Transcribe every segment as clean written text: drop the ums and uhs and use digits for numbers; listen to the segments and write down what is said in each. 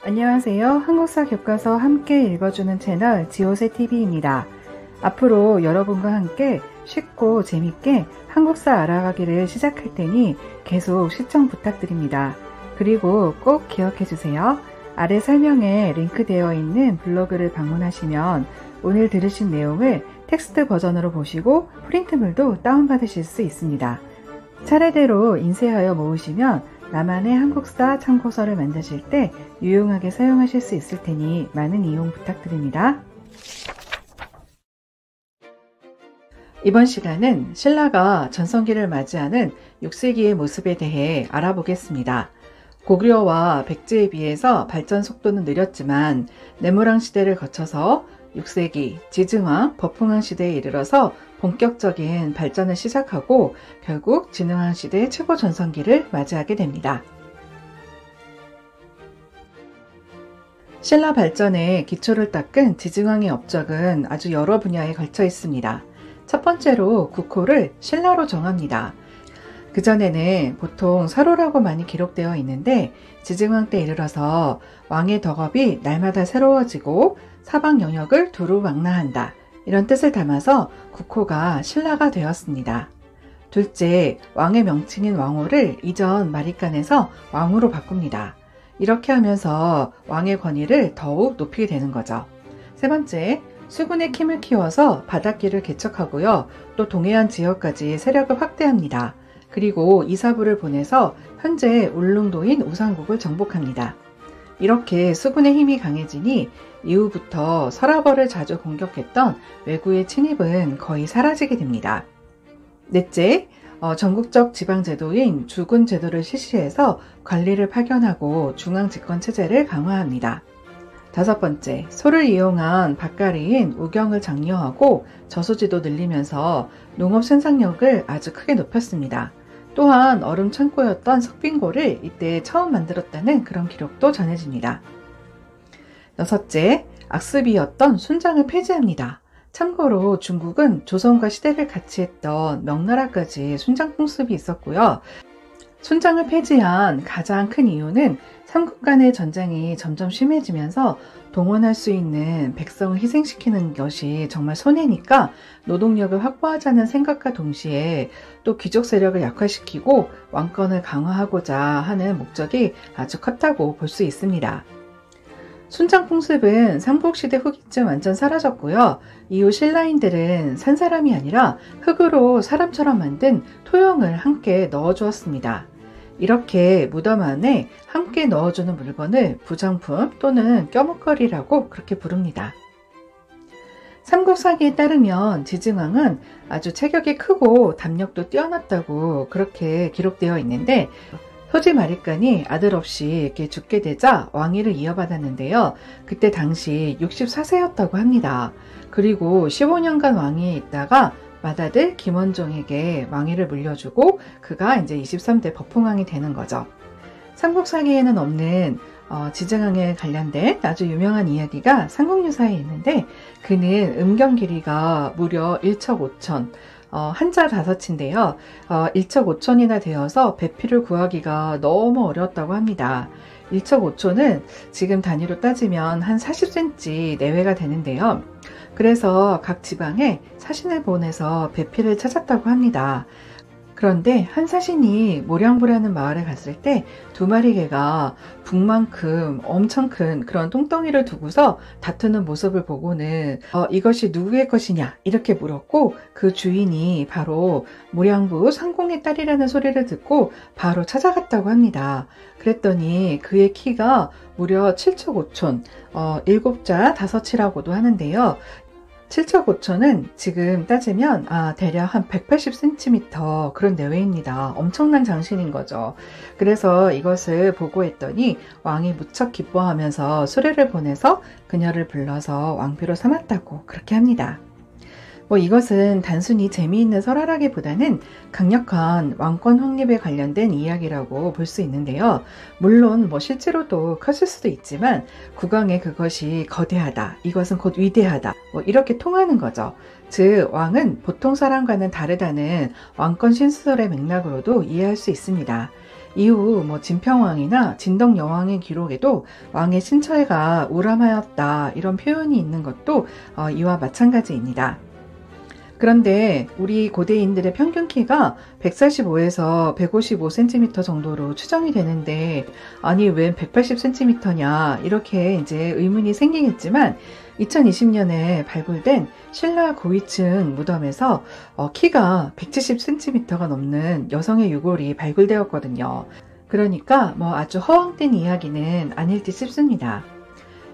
안녕하세요. 한국사 교과서 함께 읽어주는 채널 지오세TV입니다. 앞으로 여러분과 함께 쉽고 재밌게 한국사 알아가기를 시작할 테니 계속 시청 부탁드립니다. 그리고 꼭 기억해주세요. 아래 설명에 링크되어 있는 블로그를 방문하시면 오늘 들으신 내용을 텍스트 버전으로 보시고 프린트물도 다운받으실 수 있습니다. 차례대로 인쇄하여 모으시면 나만의 한국사 참고서를 만드실 때 유용하게 사용하실 수 있을 테니 많은 이용 부탁드립니다. 이번 시간은 신라가 전성기를 맞이하는 6세기의 모습에 대해 알아보겠습니다. 고구려와 백제에 비해서 발전 속도는 느렸지만 내무랑 시대를 거쳐서 6세기 지증왕, 버풍왕 시대에 이르러서 본격적인 발전을 시작하고 결국 진흥왕 시대의 최고 전성기를 맞이하게 됩니다. 신라 발전의 기초를 닦은 지증왕의 업적은 아주 여러 분야에 걸쳐 있습니다. 첫 번째로 국호를 신라로 정합니다. 그전에는 보통 사로라고 많이 기록되어 있는데 지증왕 때 이르러서 왕의 덕업이 날마다 새로워지고 사방 영역을 두루 망라한다. 이런 뜻을 담아서 국호가 신라가 되었습니다. 둘째, 왕의 명칭인 왕호를 이전 마리간에서 왕으로 바꿉니다. 이렇게 하면서 왕의 권위를 더욱 높이게 되는 거죠. 세 번째, 수군의 힘을 키워서 바닷길을 개척하고요. 또 동해안 지역까지 세력을 확대합니다. 그리고 이사부를 보내서 현재 울릉도인 우상국을 정복합니다. 이렇게 수군의 힘이 강해지니 이후부터 서라벌을 자주 공격했던 왜구의 침입은 거의 사라지게 됩니다. 넷째, 전국적 지방제도인 주군제도를 실시해서 관리를 파견하고 중앙집권체제를 강화합니다. 다섯 번째, 소를 이용한 밭갈이인 우경을 장려하고 저수지도 늘리면서 농업 생산력을 아주 크게 높였습니다. 또한 얼음 창고였던 석빙고를 이때 처음 만들었다는 그런 기록도 전해집니다. 여섯째, 악습이었던 순장을 폐지합니다. 참고로 중국은 조선과 시대를 같이 했던 명나라까지 순장 풍습이 있었고요. 순장을 폐지한 가장 큰 이유는 삼국 간의 전쟁이 점점 심해지면서 동원할 수 있는 백성을 희생시키는 것이 정말 손해니까 노동력을 확보하자는 생각과 동시에 또 귀족 세력을 약화시키고 왕권을 강화하고자 하는 목적이 아주 컸다고 볼 수 있습니다. 순장 풍습은 삼국시대 후기쯤 완전 사라졌고요. 이후 신라인들은 산 사람이 아니라 흙으로 사람처럼 만든 토형을 함께 넣어주었습니다. 이렇게 무덤 안에 함께 넣어주는 물건을 부정품 또는 껴묵거리라고 그렇게 부릅니다. 삼국사기에 따르면 지증왕은 아주 체격이 크고 담력도 뛰어났다고 그렇게 기록되어 있는데 소지 마리간이 아들 없이 이렇게 죽게 되자 왕위를 이어받았는데요. 그때 당시 64세였다고 합니다. 그리고 15년간 왕위에 있다가 맏아들 김원종에게 왕위를 물려주고 그가 이제 23대 버풍왕이 되는 거죠. 삼국사기에는 없는 지증왕에 관련된 아주 유명한 이야기가 삼국유사에 있는데 그는 음경 길이가 무려 1척 5천 한자 5인데요. 1척 5천이나 되어서 배필을 구하기가 너무 어려웠다고 합니다. 1척 5천은 지금 단위로 따지면 한 40cm 내외가 되는데요. 그래서 각 지방에 사신을 보내서 배필을 찾았다고 합니다. 그런데 한 사신이 모량부라는 마을에 갔을 때 두 마리 개가 북만큼 엄청 큰 그런 똥덩이를 두고서 다투는 모습을 보고는 이것이 누구의 것이냐 이렇게 물었고 그 주인이 바로 모량부 상공의 딸이라는 소리를 듣고 바로 찾아갔다고 합니다. 그랬더니 그의 키가 무려 7척 5천 7자 5치라고도 하는데요. 7척 5천은 지금 따지면 대략 한 180cm 그런 내외입니다. 엄청난 장신인 거죠. 그래서 이것을 보고했더니 왕이 무척 기뻐하면서 수레를 보내서 그녀를 불러서 왕비로 삼았다고 그렇게 합니다. 이것은 단순히 재미있는 설화라기보다는 강력한 왕권 확립에 관련된 이야기라고 볼 수 있는데요. 물론 실제로도 컸을 수도 있지만 국왕의 그것이 거대하다, 이것은 곧 위대하다, 이렇게 통하는 거죠. 즉 왕은 보통 사람과는 다르다는 왕권 신수설의 맥락으로도 이해할 수 있습니다. 이후 진평왕이나 진덕여왕의 기록에도 왕의 신처가 우람하였다 이런 표현이 있는 것도 이와 마찬가지입니다. 그런데 우리 고대인들의 평균 키가 145에서 155cm 정도로 추정이 되는데 아니 왜 180cm냐 이렇게 이제 의문이 생기겠지만 2020년에 발굴된 신라 고위층 무덤에서 키가 170cm가 넘는 여성의 유골이 발굴되었거든요. 그러니까 아주 허황된 이야기는 아닐 듯 싶습니다.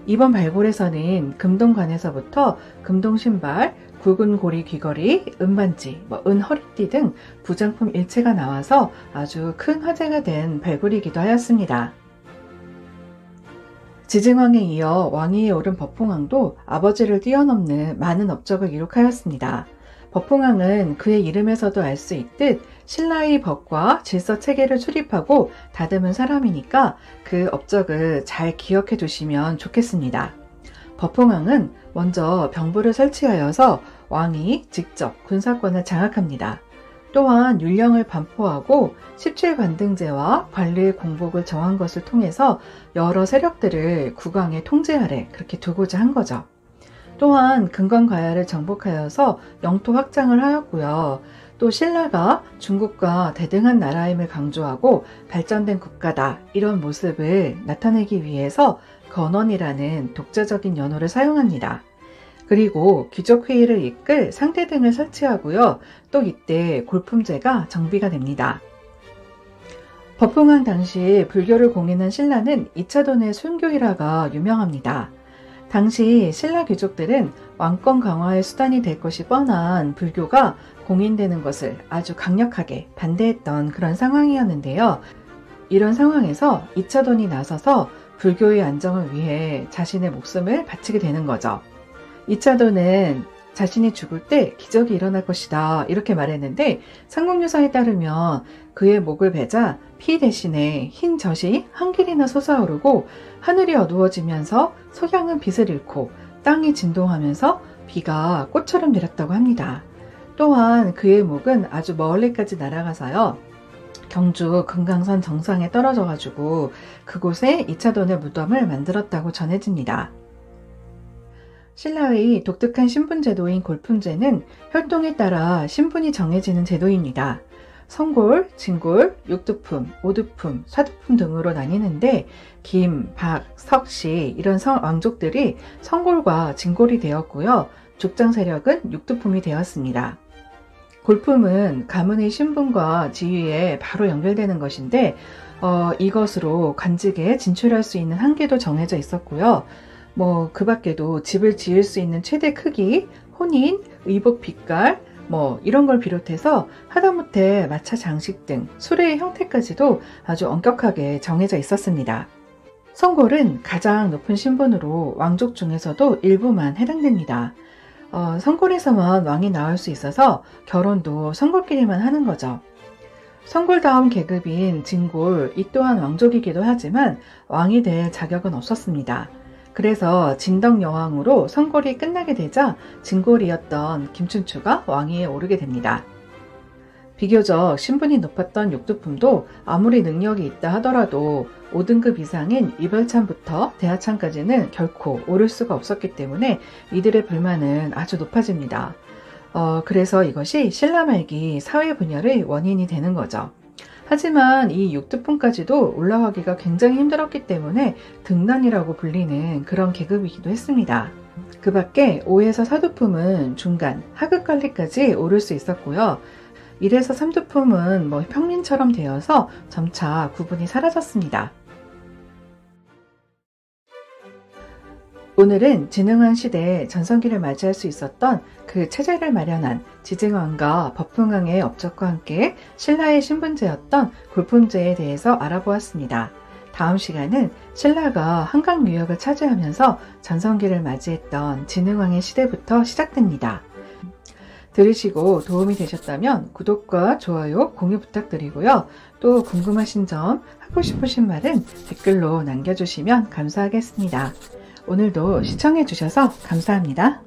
이번 발굴에서는 금동관에서부터 금동신발, 굵은 고리 귀걸이, 은반지, 은허리띠 등 부장품 일체가 나와서 아주 큰 화제가 된 발굴이기도 하였습니다. 지증왕에 이어 왕위에 오른 버풍왕도 아버지를 뛰어넘는 많은 업적을 기록하였습니다. 버풍왕은 그의 이름에서도 알 수 있듯 신라의 법과 질서 체계를 수립하고 다듬은 사람이니까 그 업적을 잘 기억해 두시면 좋겠습니다. 버풍왕은 먼저 병부를 설치하여서 왕이 직접 군사권을 장악합니다. 또한 율령을 반포하고 17관등제와 관리의 공복을 정한 것을 통해서 여러 세력들을 국왕의 통제 아래 그렇게 두고자 한 거죠. 또한 금관과야를 정복하여서 영토 확장을 하였고요. 또 신라가 중국과 대등한 나라임을 강조하고 발전된 국가다 이런 모습을 나타내기 위해서 건원이라는 독자적인 연호를 사용합니다. 그리고 귀족회의를 이끌 상대 등을 설치하고요. 또 이때 골품제가 정비가 됩니다. 버풍왕 당시 불교를 공인한 신라는 이차돈의 순교이라가 유명합니다. 당시 신라 귀족들은 왕권 강화의 수단이 될 것이 뻔한 불교가 공인되는 것을 아주 강력하게 반대했던 그런 상황이었는데요. 이런 상황에서 이차돈이 나서서 불교의 안정을 위해 자신의 목숨을 바치게 되는 거죠. 이차돈은 자신이 죽을 때 기적이 일어날 것이다 이렇게 말했는데 삼국유사에 따르면 그의 목을 베자 피 대신에 흰 젖이 한 길이나 솟아오르고 하늘이 어두워지면서 석양은 빛을 잃고 땅이 진동하면서 비가 꽃처럼 내렸다고 합니다. 또한 그의 목은 아주 멀리까지 날아가서요. 경주 금강산 정상에 떨어져 가지고 그곳에 이차돈의 무덤을 만들었다고 전해집니다. 신라의 독특한 신분 제도인 골품제는 혈통에 따라 신분이 정해지는 제도입니다. 성골, 진골, 육두품, 오두품, 사두품 등으로 나뉘는데 김, 박, 석시 이런 왕족들이 성골과 진골이 되었고요. 족장 세력은 육두품이 되었습니다. 골품은 가문의 신분과 지위에 바로 연결되는 것인데 이것으로 관직에 진출할 수 있는 한계도 정해져 있었고요. 그 밖에도 집을 지을 수 있는 최대 크기, 혼인, 의복 빛깔, 이런 걸 비롯해서 하다못해 마차 장식 등 수레의 형태까지도 아주 엄격하게 정해져 있었습니다. 성골은 가장 높은 신분으로 왕족 중에서도 일부만 해당됩니다. 성골에서만 왕이 나올 수 있어서 결혼도 성골끼리만 하는 거죠. 성골 다음 계급인 진골, 이 또한 왕족이기도 하지만 왕이 될 자격은 없었습니다. 그래서 진덕여왕으로 성골이 끝나게 되자 진골이었던 김춘추가 왕위에 오르게 됩니다. 비교적 신분이 높았던 육두품도 아무리 능력이 있다 하더라도 5등급 이상인 이벌참부터 대하참까지는 결코 오를 수가 없었기 때문에 이들의 불만은 아주 높아집니다. 그래서 이것이 신라 말기 사회 분열의 원인이 되는 거죠. 하지만 이 육두품까지도 올라가기가 굉장히 힘들었기 때문에 등난이라고 불리는 그런 계급이기도 했습니다. 그 밖에 5에서 4두품은 중간, 하급관리까지 오를 수 있었고요. 1에서 3두품은 평민처럼 되어서 점차 구분이 사라졌습니다. 오늘은 진흥왕 시대 전성기를 맞이할 수 있었던 그 체제를 마련한 지증왕과 버풍왕의 업적과 함께 신라의 신분제였던 골품제에 대해서 알아보았습니다. 다음 시간은 신라가 한강 유역을 차지하면서 전성기를 맞이했던 진흥왕의 시대부터 시작됩니다. 들으시고 도움이 되셨다면 구독과 좋아요, 공유 부탁드리고요. 또 궁금하신 점, 하고 싶으신 말은 댓글로 남겨주시면 감사하겠습니다. 오늘도 시청해주셔서 감사합니다.